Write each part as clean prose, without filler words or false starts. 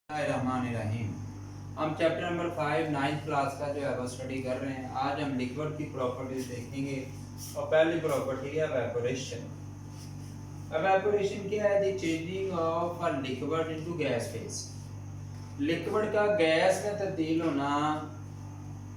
रहमानिर्रहीम। हम chapter number 5 ninth class का जो है वो स्टडी कर रहे हैं। आज हम लिक्विड की प्रॉपर्टीज देखेंगे और पहली प्रॉपर्टी है एवेपोरेशन। एवेपोरेशन क्या है? The changing of a liquid into gas phase. Liquid का गैस में तब्दील होना,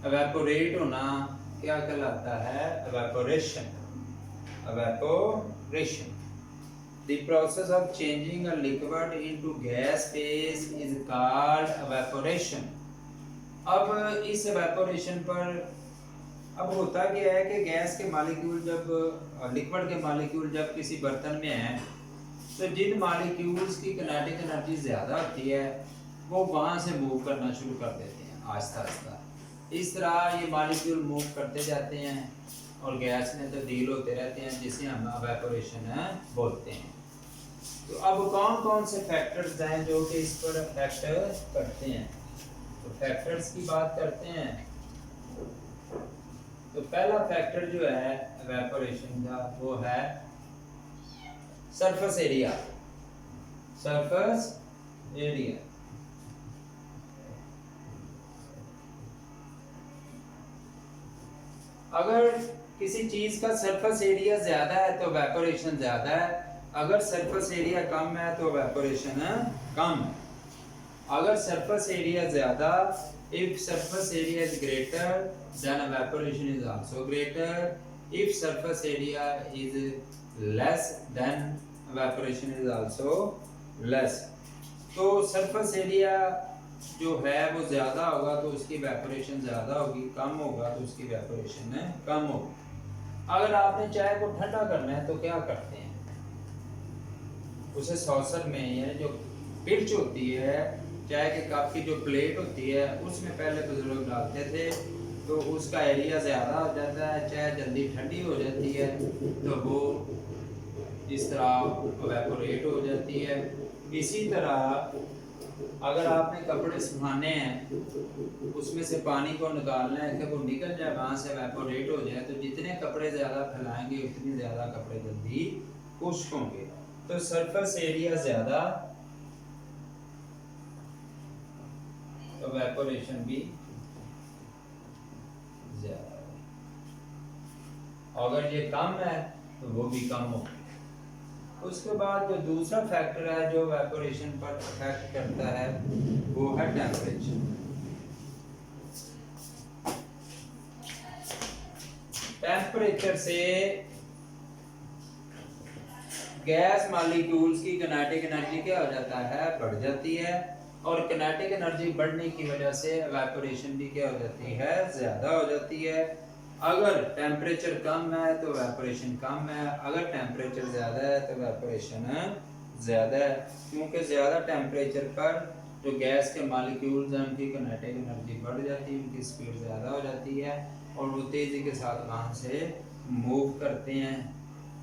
एवेपोरेट होना क्या कहलाता है? Evaporation. Evaporation. The process of changing a liquid into gas phase is called evaporation. अब इस evaporation पर अब होता क्या है कि गैस के मालिक्यूल जब लिक्विड के मालिक्यूल जब किसी बर्तन में हैं तो जिन मालिक्यूल्स की किनेटिक एनर्जी ज़्यादा होती है वो वहाँ से मूव करना शुरू कर देते हैं आहिस्ता आहिस्ता। इस तरह ये मालिक्यूल मूव करते जाते हैं और गैस में तब्दील होते रहते हैं, जिसे हम एवेपोरेशन बोलते हैं। तो अब कौन कौन से फैक्टर्स हैं जो कि इस पर अफेक्ट करते हैं? तो फैक्टर्स की बात करते हैं। तो पहला फैक्टर जो है एवेपोरेशन का वो है सरफेस एरिया। Surface area. अगर किसी चीज का सरफेस एरिया ज्यादा है तो एवेपोरेशन ज्यादा है, अगर सरफेस एरिया कम है तो एवेपोरेशन कम है। अगर सरफेस एरिया ज्यादा, if surface area is greater then evaporation is also greater, if surface area is less then evaporation is also less। तो सरफेस एरिया जो है वो ज्यादा होगा तो उसकी एवेपोरेशन ज्यादा होगी, कम होगा तो उसकी एवेपोरेशन कम होगी। अगर आपने चाय को ठंडा करना है तो क्या करते हैं? उसे सॉसर में या जो पिंच होती है, चाय के कप की जो प्लेट होती है उसमें पहले बुजुर्ग डालते थे तो उसका एरिया ज़्यादा हो जाता है, चाय जल्दी ठंडी हो जाती है तो वो इस तरह एवेपोरेट हो जाती है। इसी तरह अगर आपने कपड़े सुखाने हैं उसमें से पानी को निकालना है कि वो निकल जाए, वहाँ से एवेपोरेट हो जाए, तो जितने कपड़े ज़्यादा फैलाएंगे उतनी ज़्यादा कपड़े जल्दी खुश्क होंगे। तो सरफेस एरिया ज़्यादा तो एवेपोरेशन भी ज़्यादा। अगर ये कम है तो वो भी कम होगा। उसके बाद जो दूसरा फैक्टर है जो एवेपोरेशन पर अफेक्ट करता है वो है टेम्परेचर। टेम्परेचर से गैस मॉलिक्यूल्स की किनेटिक एनर्जी क्या हो जाता है? बढ़ जाती है, और किनेटिक एनर्जी बढ़ने की वजह से एवेपोरेशन भी क्या हो जाती है? ज़्यादा हो जाती है। अगर टेम्परेचर कम है तो एवेपोरेशन कम है, अगर टेम्परेचर ज़्यादा है तो एवेपोरेशन ज़्यादा है, क्योंकि ज़्यादा टेम्परेचर पर जो गैस के मॉलिक्यूल्स हैं उनकी किनेटिक एनर्जी बढ़ जाती है, उनकी स्पीड ज़्यादा हो जाती है और वो तेज़ी के साथ वहाँ से मूव करते हैं।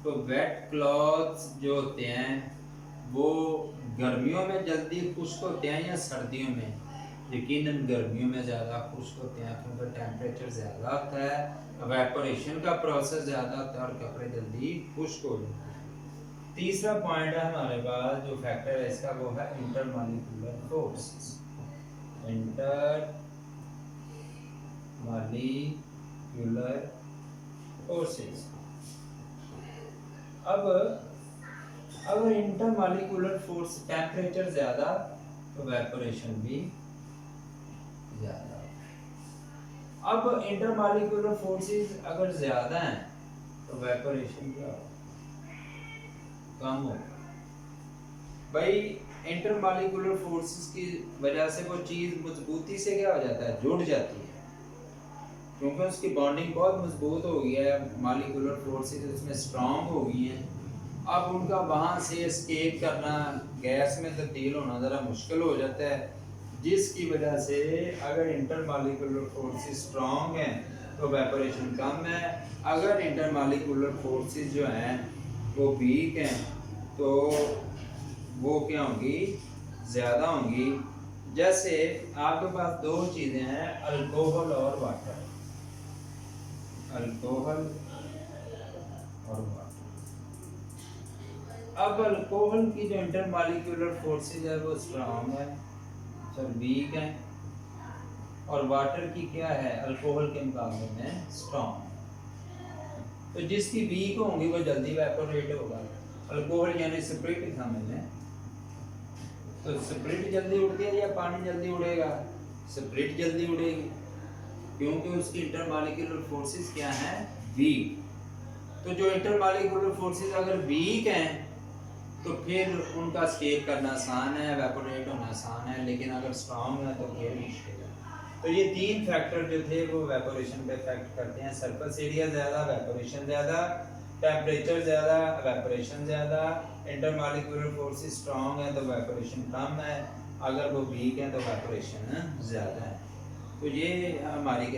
तो वेट क्लॉथ्स जो होते हैं वो गर्मियों में जल्दी खुश्क होते हैं या सर्दियों में? यकीनन गर्मियों में ज़्यादा खुश्क होते हैं क्योंकि टेम्परेचर ज़्यादा होता है, एवेपोरेशन का प्रोसेस ज़्यादा होता है और कपड़े जल्दी खुश्क हो जाते हैं। तीसरा पॉइंट है हमारे पास जो फैक्टर है इसका वो है इंटरमॉलिक्यूलर फोर्सेस। Intermolecular forces. अब अगर इंटरमॉलिक्यूलर फोर्स टेम्परेचर ज़्यादा तो एवेपोरेशन भी ज़्यादा। अब इंटरमॉलिक्यूलर फोर्सेस अगर ज़्यादा हैं तो एवेपोरेशन क्या होगा? कम होगा। भाई इंटरमॉलिक्यूलर फोर्सेस की वजह से वो चीज़ मजबूती से क्या हो जाता है? जुड़ जाती है, क्योंकि उसकी बॉन्डिंग बहुत मजबूत हो गई है, मॉलिक्यूलर फोर्सेस उसमें स्ट्रांग हो गई हैं। अब उनका वहाँ से एस्केप करना, गैस में तब्दील होना ज़रा मुश्किल हो जाता है, जिसकी वजह से अगर इंटरमॉलिक्यूलर फोर्सेस स्ट्रांग हैं तो एवेपोरेशन कम है, अगर इंटरमॉलिक्यूलर फोर्सेस जो हैं वो वीक हैं तो वो क्या होंगी? ज़्यादा होंगी। जैसे आपके पास दो चीज़ें हैं, अल्कोहल और वाटर। अल्कोहल और वाटर। अब अल्कोहल की जो इंटरमॉलिक्यूलर फोर्सेस है वो स्ट्रांग है सर वीक है, और वाटर की क्या है अल्कोहल के मुकाबले में स्ट्रॉन्ग। तो जिसकी वीक होंगी वो जल्दी इवेपोरेट होगा। अल्कोहल यानी स्प्रिट समझ लें, तो स्प्रिट जल्दी उड़ती है या पानी जल्दी उड़ेगा? स्प्रिट जल्दी उड़ेगी, क्योंकि उसकी इंटरमॉलिक्यूलर फोर्सेस क्या हैं? वीक। तो जो इंटरमॉलिक्यूलर फोर्सेस अगर वीक हैं तो फिर उनका स्केप करना आसान है, इवेपोरेट होना आसान है, लेकिन अगर स्ट्रॉन्ग है तो फिर मुश्किल है। तो ये तीन फैक्टर जो थे वो इवेपोरेशन पे इफेक्ट करते हैं। सरफेस एरिया ज़्यादा, इवेपोरेशन ज़्यादा, टेम्परेचर ज़्यादा, इवेपोरेशन ज़्यादा, इंटरमॉलिक्यूलर फोर्सेस स्ट्रॉन्ग है तो इवेपोरेशन कम है, अगर वो वीक है तो इवेपोरेशन ज़्यादा है। तो ये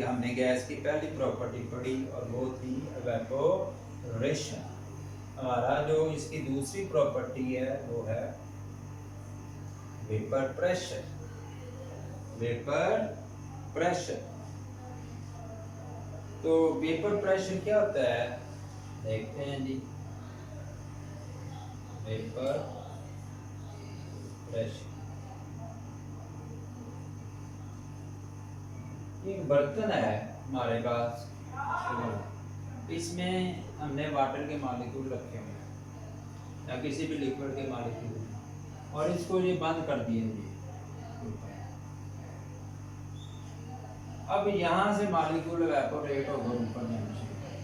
हमने गैस की पहली प्रॉपर्टी पढ़ी और वो थी इवेपोरेशन। हमारा जो इसकी दूसरी प्रॉपर्टी है वो है वेपर प्रेशर। वेपर प्रेशर, तो वेपर प्रेशर क्या होता है देखते हैं जी। वेपर प्रेशर, एक बर्तन है हमारे पास, इसमें हमने वाटर के मॉलिक्यूल रखे हुए हैं या किसी भी लिक्विड के मॉलिक्यूल, और इसको ये बंद कर दिए जी। अब यहाँ से मॉलिक्यूल इवेपोरेट होकर ऊपर जाना चाहिए,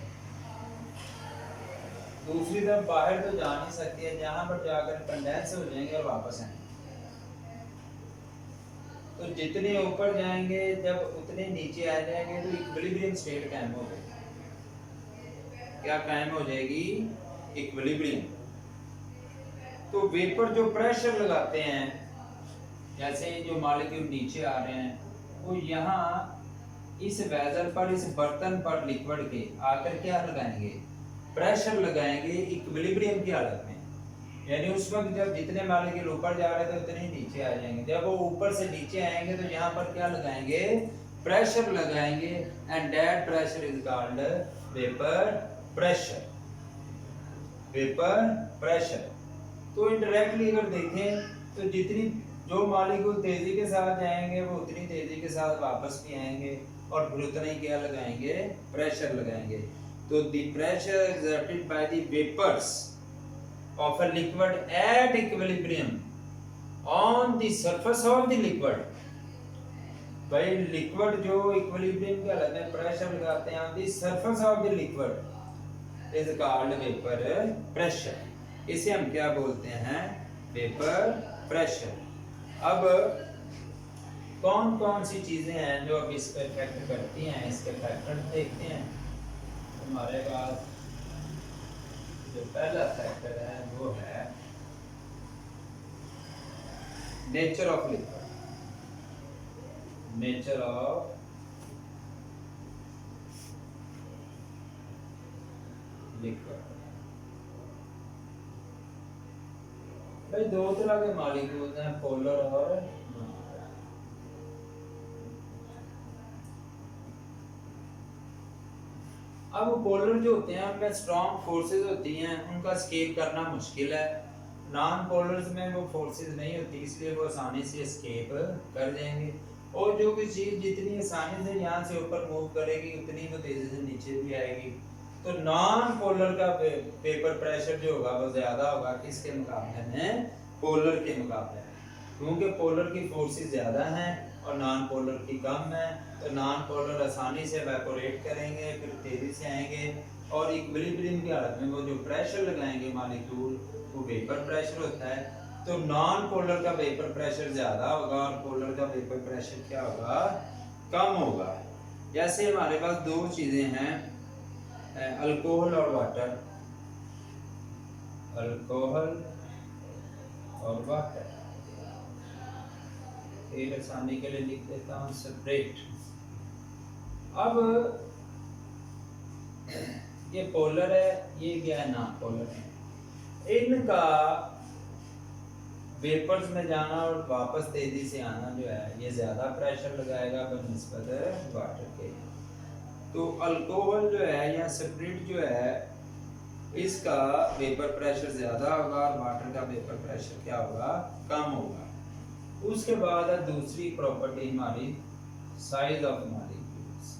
दूसरी तरफ बाहर तो जा नहीं सकती है, जहाँ पर जाकर कंडेंस हो जाएंगे और वापस आएंगे। तो जितने ऊपर जाएंगे जब उतने नीचे आ जाएंगे तो इक्विलिब्रियम स्टेट कायम हो जाएगी। क्या कायम हो जाएगी? इक्विलिब्रियम। तो वेपर जो प्रेशर लगाते हैं, जैसे जो मॉलिक्यूल नीचे आ रहे हैं, वो यहाँ इस वेसल पर, इस बर्तन पर लिक्विड के आकर क्या लगाएंगे? प्रेशर लगाएंगे इक्विलिब्रियम की हालत में। यानी उस वक्त जब जितने मॉलिक्यूल ऊपर जा रहे थे उतने ही नीचे आ जाएंगे। जब वो ऊपर से नीचे आएंगे तो यहाँ पर क्या लगाएंगे? प्रेशर लगाएंगे, and that pressure is called vapour pressure. Vapour pressure. तो इनडायरेक्टली अगर देखें तो जितनी जो मॉलिक्यूल तेजी के साथ जाएंगे वो उतनी तेजी के साथ वापस भी आएंगे, और फिर उतना ही क्या लगाएंगे? प्रेशर लगाएंगे। तो the pressure exerted by the vapours of a liquid at equilibrium on the surface of the liquid। भाई लिक्विड जो इक्विलिब्रियम की हालत में प्रेशर लगाते हैं on the surface of the liquid is called vapor pressure। इसे हम क्या बोलते हैं? Vapour pressure. अब कौन कौन सी चीजें हैं जो अब इस पर इफेक्ट करती हैं, इसके फैक्टर देखते हैं। हमारे पास जो पहला फैक्टर है वो है nature of liquid. Nature of liquid. भाई दो तरह के मॉलिक्यूल्स हैं, पोलर और अब पोलर जो होते हैं उनमें स्ट्रॉन्ग फोर्सेस होती हैं, उनका स्केप करना मुश्किल है। नॉन पोलर्स में वो फोर्सेस नहीं होती, इसलिए वो आसानी से स्केप कर जाएंगे। और जो भी चीज़ जितनी आसानी से यहाँ से ऊपर मूव करेगी उतनी वो तेज़ी से नीचे भी आएगी। तो नॉन पोलर का पेपर प्रेशर जो होगा वो ज़्यादा होगा किसके मुकाबले में? पोलर के मुकाबले, क्योंकि पोलर की फोर्सेस ज़्यादा हैं और नॉन पोलर की कम है। तो नॉन पोलर आसानी से इवेपोरेट करेंगे, फिर तेजी से आएंगे, और इक्विलिब्रियम की हालत में वो जो प्रेशर लगाएंगे मॉलिक्यूल वो वेपर प्रेशर होता है। तो नॉन पोलर का वेपर प्रेशर ज़्यादा होगा और पोलर का वेपर प्रेशर क्या होगा? कम होगा। जैसे हमारे पास दो चीज़ें हैं, अल्कोहल और वाटर। अल्कोहल और वाटर, फिर आसानी के लिए लिख देता हूँ सेपरेट। अब ये पोलर है, ये क्या है? नॉन पोलर है। इनका वेपर्स में जाना और वापस तेजी से आना जो है ये ज्यादा प्रेशर लगाएगा बनिस्बत वाटर के। तो अल्कोहल जो है या सेपरेट जो है इसका वेपर प्रेशर ज्यादा होगा और वाटर का वेपर प्रेशर क्या होगा? कम होगा। उसके बाद है दूसरी प्रॉपर्टी हमारी साइज ऑफ मॉलिक्यूल्स।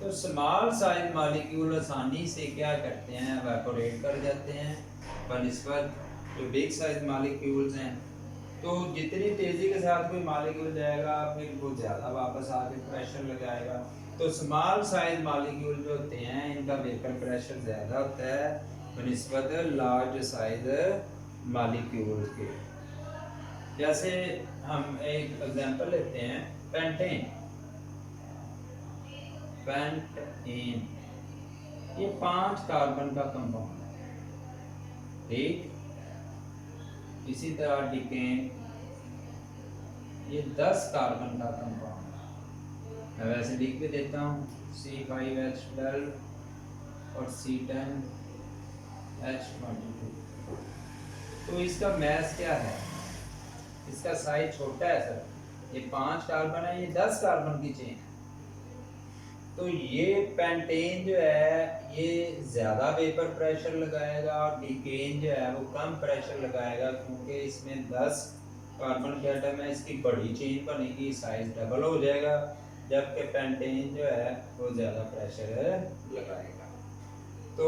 तो स्मॉल साइज मॉलिक्यूल आसानी से क्या करते हैं, एवापोरेट कर जाते हैं बनिस्बत जो बिग साइज मॉलिक्यूल्स हैं। तो जितनी तेजी के साथ कोई मॉलिक्यूल जाएगा फिर वो ज़्यादा वापस आके प्रेशर लगाएगा। तो स्मॉल साइज मॉलिक्यूल जो होते हैं इनका वेपर प्रेशर ज़्यादा होता है बनिस्बत लार्ज साइज मॉलिक्यूल के। जैसे हम एक एग्जांपल लेते हैं पेंटेन। पेंटेन ये 5 कार्बन का कंपाउंड है, ठीक। इसी तरह डिकेन ये 10 कार्बन का कंपाउंड है। मैं वैसे लिख के देता हूँ C5H12 और C10H22। तो इसका मैस क्या है, इसका साइज छोटा है सर, ये 5 कार्बन है, ये 10 कार्बन की चेन है। तो ये पेंटेन जो है ये ज़्यादा वेपर प्रेशर लगाएगा और डिकेन जो है वो कम प्रेशर लगाएगा, क्योंकि इसमें 10 कार्बन के एटम है, इसकी बड़ी चेन बनेगी, साइज डबल हो जाएगा, जबकि पेंटेन जो है वो ज़्यादा प्रेशर लगाएगा। तो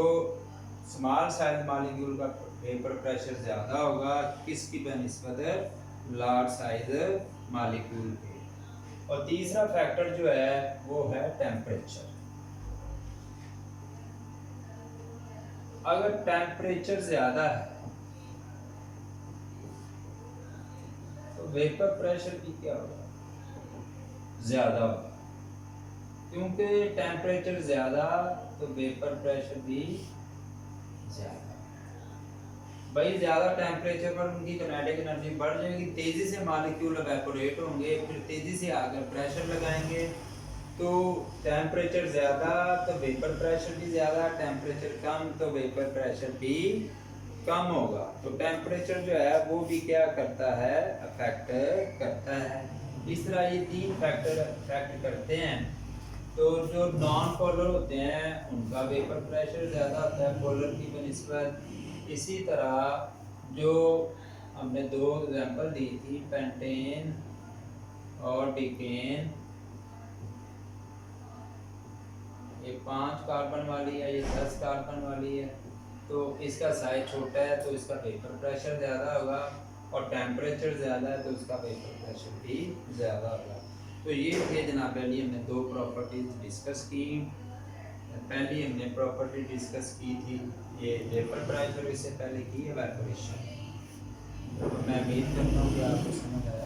स्मॉल साइज मॉलिक्यूल का वेपर प्रेशर ज़्यादा होगा किसकी बनिस्बत लार्ज साइज मॉलिक्यूल के। और तीसरा फैक्टर जो है वो है टेम्परेचर। अगर टेम्परेचर ज्यादा है तो वेपर प्रेशर भी क्या होगा, ज्यादा होगा, क्योंकि टेम्परेचर ज्यादा तो वेपर प्रेशर भी ज्यादा। भाई ज़्यादा टेम्परेचर पर उनकी काइनेटिक एनर्जी बढ़ जाएगी, तेज़ी से मॉलिक्यूल एवेपोरेट होंगे, फिर तेज़ी से आकर प्रेशर लगाएंगे। तो टेम्परेचर ज़्यादा तो वेपर प्रेशर भी ज़्यादा, टेम्परेचर कम तो वेपर प्रेशर भी कम होगा। तो टेम्परेचर जो है वो भी क्या करता है, अफेक्ट करता है। इस तरह ये 3 फैक्टर अफेक्ट करते हैं। तो जो नॉन पोलर होते हैं उनका वेपर प्रेशर ज़्यादा होता है पोलर की बनिस्बत। इसी तरह जो हमने 2 एग्जांपल दी थी पेंटेन और डिकेन, ये 5 कार्बन वाली है, ये 10 कार्बन वाली है। तो इसका साइज छोटा है तो इसका वेपर प्रेशर ज़्यादा होगा, और टेम्परेचर ज़्यादा है तो इसका वेपर प्रेशर भी ज़्यादा होगा। तो ये थे जनाब अली हमने 2 प्रॉपर्टीज डिस्कस की। पहली हमने प्रॉपर्टी डिस्कस की थी ये वेपर प्रेशर, इससे पहले की एवेपोरेशन। तो मैं उम्मीद करता हूँ कि आपको समझ आया।